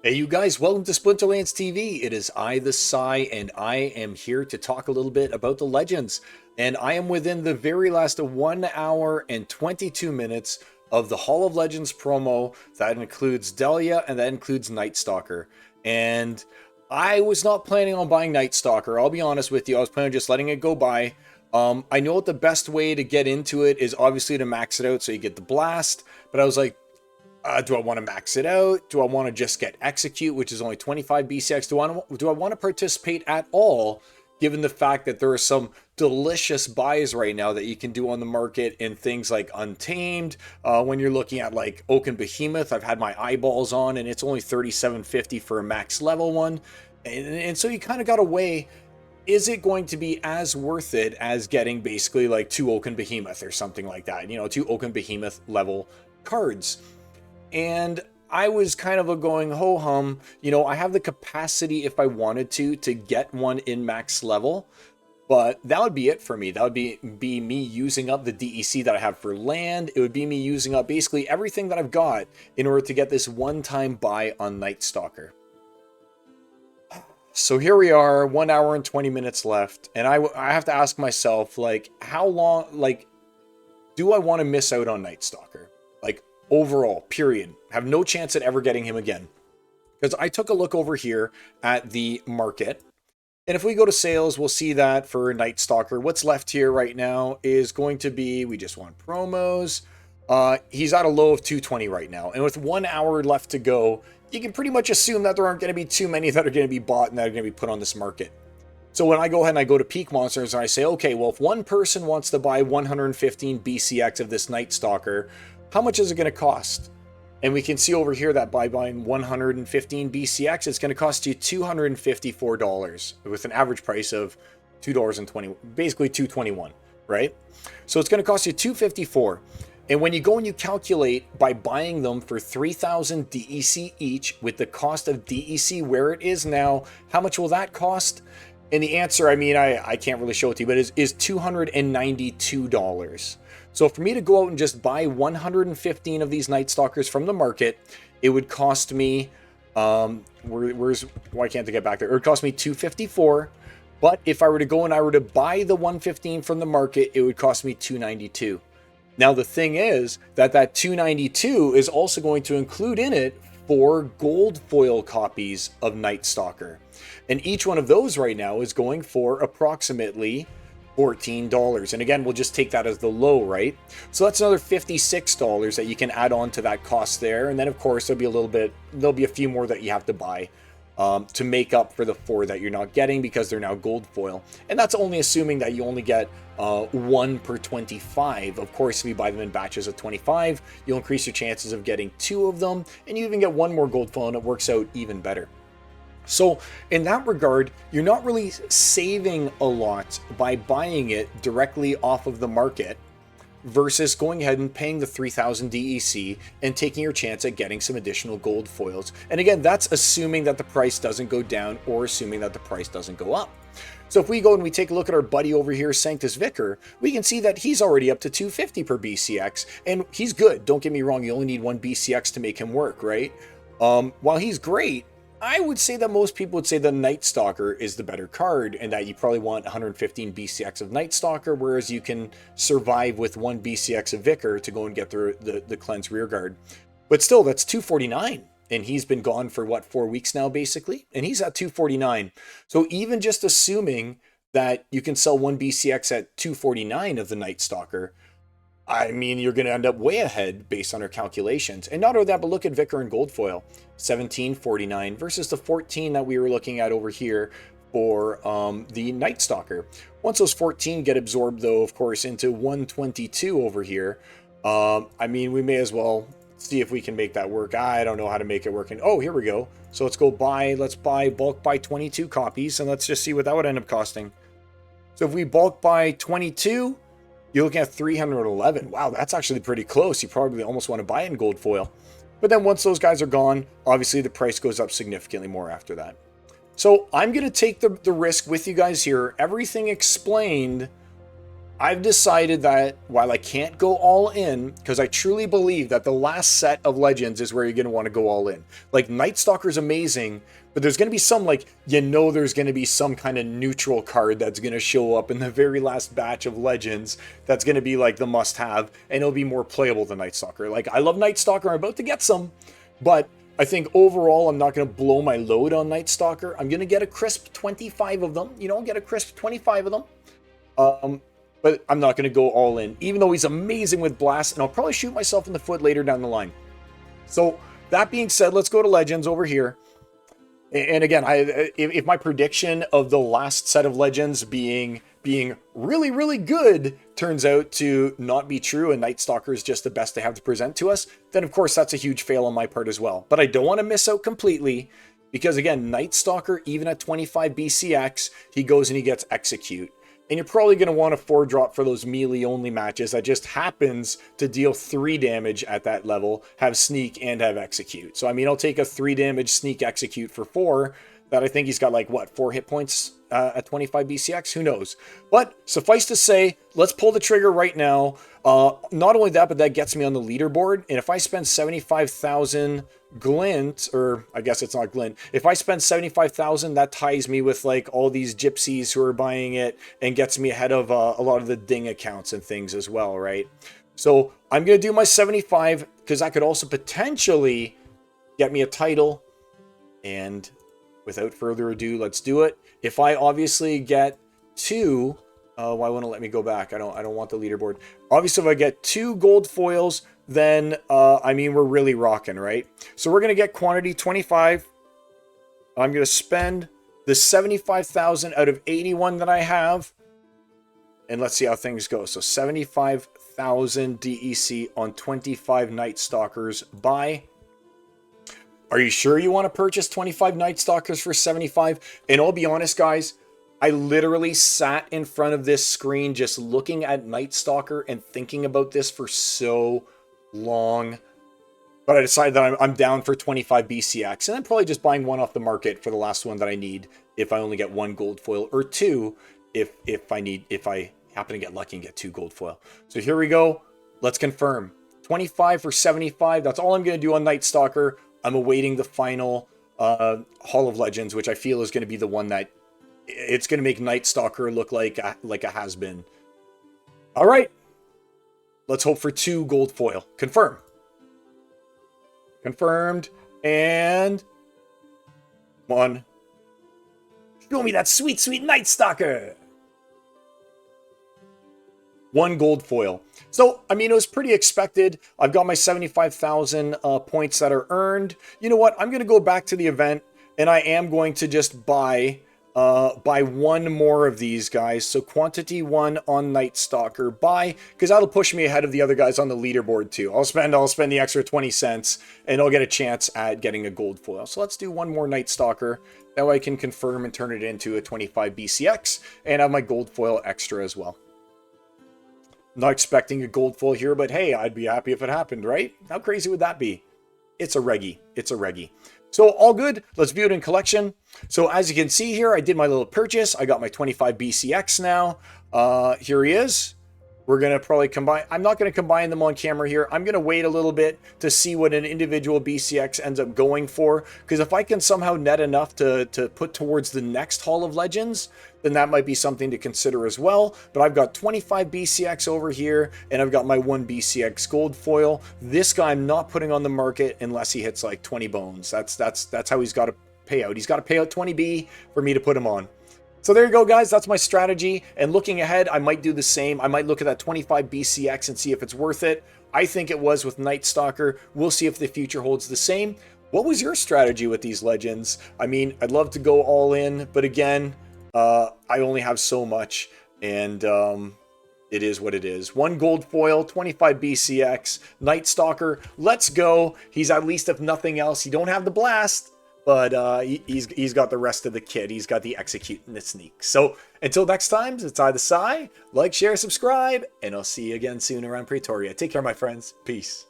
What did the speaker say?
Hey, you guys, welcome to Splinterlands TV. It is I, the Psy, and I am here to talk a little bit about the Legends. And I am within the very last 1 hour and 22 minutes of the Hall of Legends promo. That includes Delia and that includes Night Stalker. And I was not planning on buying Night Stalker. I'll be honest with you. I was planning on just letting it go by. I know the best way to get into it is obviously to max it out so you get the blast. But I was like, do I want to max it out? Do I want to just get execute, which is only 25 BCX? Do I want to participate at all, given the fact that there are some delicious buys right now that you can do on the market in things like Untamed? When you're looking at like Oaken Behemoth, I've had my eyeballs on, and it's only 37.50 for a max level one. And so you kind of got to weigh, is it going to be as worth it as getting basically like two Oaken Behemoth or something like that? You know, two Oaken Behemoth level cards. And I was kind of going ho-hum, you know, I have the capacity if I wanted to get one in max level, but that would be it for me. That would be me using up the DEC that I have for land. It would be me using up basically everything that I've got in order to get this one-time buy on Night Stalker. So here we are, 1 hour and 20 minutes left, and I have to ask myself, like, how long, like, do I want to miss out on Night Stalker? Like, overall, period. Have no chance at ever getting him again. Because I took a look over here at the market. And if we go to sales, we'll see that for Night Stalker, what's left here right now is going to be, we just want promos. He's at a low of 220 right now. And with 1 hour left to go, you can pretty much assume that there aren't going to be too many that are going to be bought and that are going to be put on this market. So when I go ahead and I go to Peak Monsters and I say, okay, well, if one person wants to buy 115 BCX of this Night Stalker, how much is it going to cost? And we can see over here that by buying 115 BCX, it's going to cost you $254 with an average price of $2.20, basically $2.21, right? So it's going to cost you $254. And when you go and you calculate by buying them for 3,000 DEC each with the cost of DEC where it is now, how much will that cost? And the answer, I mean, I can't really show it to you, but is $292. So for me to go out and just buy 115 of these Night Stalkers from the market, it would cost me, why can't they get back there? It would cost me $254. But if I were to go and I were to buy the 115 from the market, it would cost me $292. Now the thing is that $292 is also going to include in it 4 gold foil copies of Night Stalker. And each one of those right now is going for approximately $14. And again, we'll just take that as the low, right? So that's another $56 that you can add on to that cost there. And then of course there'll be a few more that you have to buy to make up for the 4 that you're not getting because they're now gold foil. And that's only assuming that you only get 1 per 25. Of course, if you buy them in batches of 25, you'll increase your chances of getting 2 of them, and you even get 1 more gold foil, and it works out even better. So in that regard, you're not really saving a lot by buying it directly off of the market versus going ahead and paying the 3,000 DEC and taking your chance at getting some additional gold foils. And again, that's assuming that the price doesn't go down or assuming that the price doesn't go up. So if we go and we take a look at our buddy over here, Sanctus Vicar, we can see that he's already up to 250 per BCX, and he's good. Don't get me wrong, you only need 1 BCX to make him work, right? While he's great, I would say that most people would say the Night Stalker is the better card and that you probably want 115 BCX of Night Stalker, whereas you can survive with 1 BCX of Vicar to go and get the Cleanse Rearguard. But still, that's 249. And he's been gone for, what, 4 weeks now, basically? And he's at 249. So even just assuming that you can sell 1 BCX at 249 of the Night Stalker, I mean, you're going to end up way ahead based on our calculations. And not only that, but look at Vicar and Gold Foil, 1749 versus the 14 that we were looking at over here for the Night Stalker. Once those 14 get absorbed, though, of course, into 122 over here, I mean, we may as well see if we can make that work. I don't know how to make it work. And oh, here we go. So let's buy bulk buy 22 copies, and let's just see what that would end up costing. So if we bulk buy 22, you're looking at 311. Wow, that's actually pretty close. You probably almost want to buy it in gold foil. But then once those guys are gone, obviously the price goes up significantly more after that. So I'm going to take the risk with you guys here. Everything explained, I've decided that while I can't go all in, because I truly believe that the last set of Legends is where you're going to want to go all in. Like, Night Stalker is amazing, but there's going to be some, like, there's going to be some kind of neutral card that's going to show up in the very last batch of Legends that's going to be, like, the must-have, and it'll be more playable than Night Stalker. Like, I love Night Stalker, I'm about to get some, but I think overall I'm not going to blow my load on Night Stalker. I'm going to get a crisp 25 of them, get a crisp 25 of them. But I'm not going to go all in, even though he's amazing with Blast, and I'll probably shoot myself in the foot later down the line. So, that being said, let's go to Legends over here. And again, if my prediction of the last set of Legends being really, really good turns out to not be true, and Night Stalker is just the best they have to present to us, then of course that's a huge fail on my part as well. But I don't want to miss out completely, because again, Night Stalker, even at 25 BCX, he goes and he gets Execute. And you're probably going to want a 4-drop for those melee-only matches that just happens to deal 3 damage at that level, have Sneak, and have Execute. So, I mean, I'll take a 3 damage Sneak Execute for 4, that I think he's got, like, what, 4 hit points at 25 BCX? Who knows? But, suffice to say, let's pull the trigger right now. Not only that, but that gets me on the leaderboard. And if I spend 75,000 glint, or I guess it's not glint, if I spend 75,000, that ties me with like all these gypsies who are buying it and gets me ahead of a lot of the ding accounts and things as well, right? So I'm going to do my 75 because that could also potentially get me a title. And without further ado, let's do it. If I obviously get 2, why won't it let me go back? I don't want the leaderboard. Obviously, if I get 2 gold foils, then, I mean, we're really rocking, right? So we're going to get quantity 25. I'm going to spend the 75,000 out of 81 that I have. And let's see how things go. So 75,000 DEC on 25 Night Stalkers. Buy. Are you sure you want to purchase 25 Night Stalkers for 75? And I'll be honest, guys, I literally sat in front of this screen just looking at Night Stalker and thinking about this for so long, but I decided that I'm down for 25 BCX, and I'm probably just buying one off the market for the last one that I need if I only get 1 gold foil, or 2 if I happen to get lucky and get 2 gold foil. So here we go. Let's confirm. 25 for 75. That's all I'm going to do on Night Stalker. I'm awaiting the final Hall of Legends, which I feel is going to be the one that it's going to make Night Stalker look like a has-been. All right. Let's hope for 2 gold foil. Confirm. Confirmed. And 1. Show me that sweet, sweet Night Stalker. 1 gold foil. So, I mean, it was pretty expected. I've got my 75,000 points that are earned. You know what? I'm going to go back to the event, and I am going to just buy 1 more of these guys. So quantity 1 on Night Stalker. Buy, because that'll push me ahead of the other guys on the leaderboard too. I'll spend the extra 20 cents and I'll get a chance at getting a gold foil. So let's do 1 more Night Stalker. That way I can confirm and turn it into a 25 BCX and have my gold foil extra as well. Not expecting a gold foil here, but hey, I'd be happy if it happened, right? How crazy would that be? It's a reggie. It's a reggie. So all good. Let's view it in collection. So as you can see here, I did my little purchase. I got my 25 BCX now. Here he is. We're going to probably combine. I'm not going to combine them on camera here. I'm going to wait a little bit to see what an individual BCX ends up going for. Because if I can somehow net enough to put towards the next Hall of Legends, then that might be something to consider as well. But I've got 25 BCX over here, and I've got my 1 BCX gold foil. This guy I'm not putting on the market unless he hits like 20 bones. That's how he's got to pay out. He's got to pay out 20B for me to put him on. So there you go, guys. That's my strategy. And looking ahead, I might do the same. I might look at that 25 BCX and see if it's worth it. I think it was with Night Stalker. We'll see if the future holds the same. What was your strategy with these Legends? I mean, I'd love to go all in, but again, I only have so much, and it is what it is. 1 gold foil, 25 BCX, Night Stalker. Let's go. He's at least, if nothing else, he don't have the blast, but he's got the rest of the kit. He's got the execute and the sneak. So until next time, it's either side. Like, share, subscribe, and I'll see you again soon around Pretoria. Take care, my friends. Peace.